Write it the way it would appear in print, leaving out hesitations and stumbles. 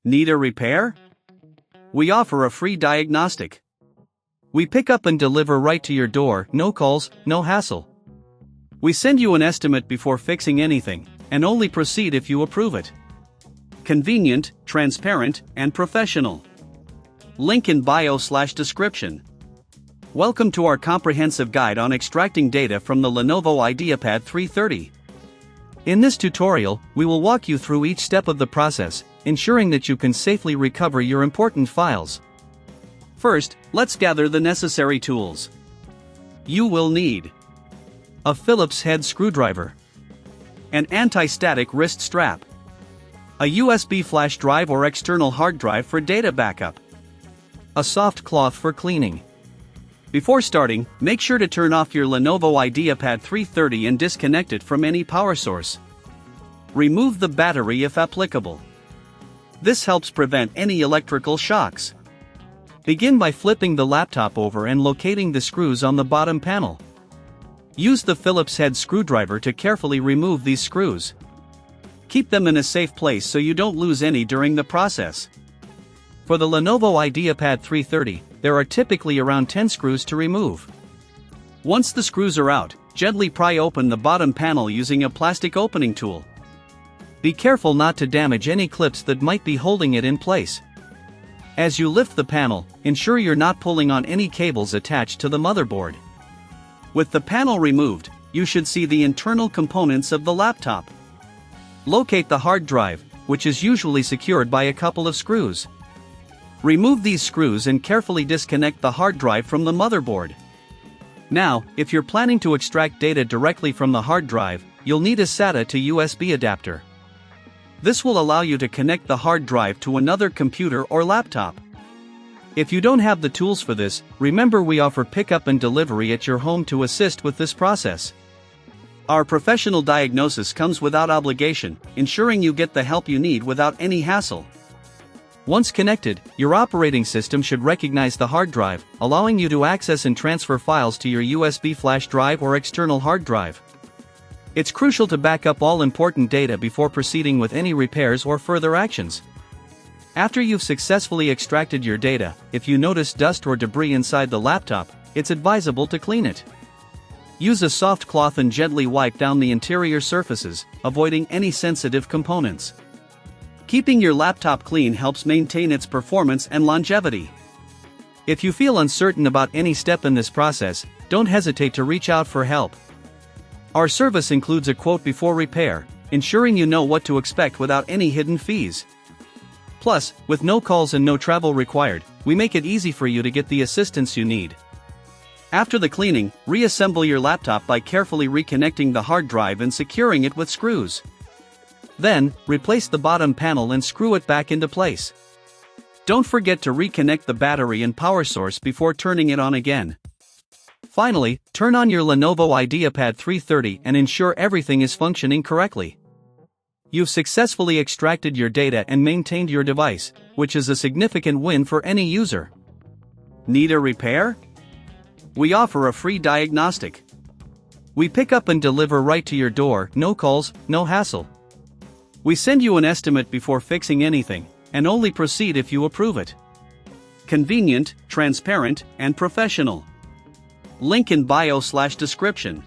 Need a repair? We offer a free diagnostic. We pick up and deliver right to your door, no calls, no hassle. We send you an estimate before fixing anything, and only proceed if you approve it. Convenient, transparent, and professional. Link in bio/description. Welcome to our comprehensive guide on extracting data from the Lenovo IdeaPad 330. In this tutorial, we will walk you through each step of the process, ensuring that you can safely recover your important files. First, let's gather the necessary tools. You will need a Phillips head screwdriver, an anti-static wrist strap, a USB flash drive or external hard drive for data backup, a soft cloth for cleaning. Before starting, make sure to turn off your Lenovo IdeaPad 330 and disconnect it from any power source. Remove the battery if applicable. This helps prevent any electrical shocks. Begin by flipping the laptop over and locating the screws on the bottom panel. Use the Phillips head screwdriver to carefully remove these screws. Keep them in a safe place so you don't lose any during the process. For the Lenovo IdeaPad 330, there are typically around 10 screws to remove. Once the screws are out, gently pry open the bottom panel using a plastic opening tool. Be careful not to damage any clips that might be holding it in place. As you lift the panel, ensure you're not pulling on any cables attached to the motherboard. With the panel removed, you should see the internal components of the laptop. Locate the hard drive, which is usually secured by a couple of screws. Remove these screws and carefully disconnect the hard drive from the motherboard. Now, if you're planning to extract data directly from the hard drive, you'll need a SATA to USB adapter. This will allow you to connect the hard drive to another computer or laptop. If you don't have the tools for this, remember we offer pickup and delivery at your home to assist with this process. Our professional diagnosis comes without obligation, ensuring you get the help you need without any hassle. Once connected, your operating system should recognize the hard drive, allowing you to access and transfer files to your USB flash drive or external hard drive. It's crucial to back up all important data before proceeding with any repairs or further actions. After you've successfully extracted your data, if you notice dust or debris inside the laptop, it's advisable to clean it. Use a soft cloth and gently wipe down the interior surfaces, avoiding any sensitive components. Keeping your laptop clean helps maintain its performance and longevity. If you feel uncertain about any step in this process, don't hesitate to reach out for help. Our service includes a quote before repair, ensuring you know what to expect without any hidden fees. Plus, with no calls and no travel required, we make it easy for you to get the assistance you need. After the cleaning, reassemble your laptop by carefully reconnecting the hard drive and securing it with screws. Then, replace the bottom panel and screw it back into place. Don't forget to reconnect the battery and power source before turning it on again. Finally, turn on your Lenovo IdeaPad 330 and ensure everything is functioning correctly. You've successfully extracted your data and maintained your device, which is a significant win for any user. Need a repair? We offer a free diagnostic. We pick up and deliver right to your door, no calls, no hassle. We send you an estimate before fixing anything, and only proceed if you approve it. Convenient, transparent, and professional. Link in bio/description.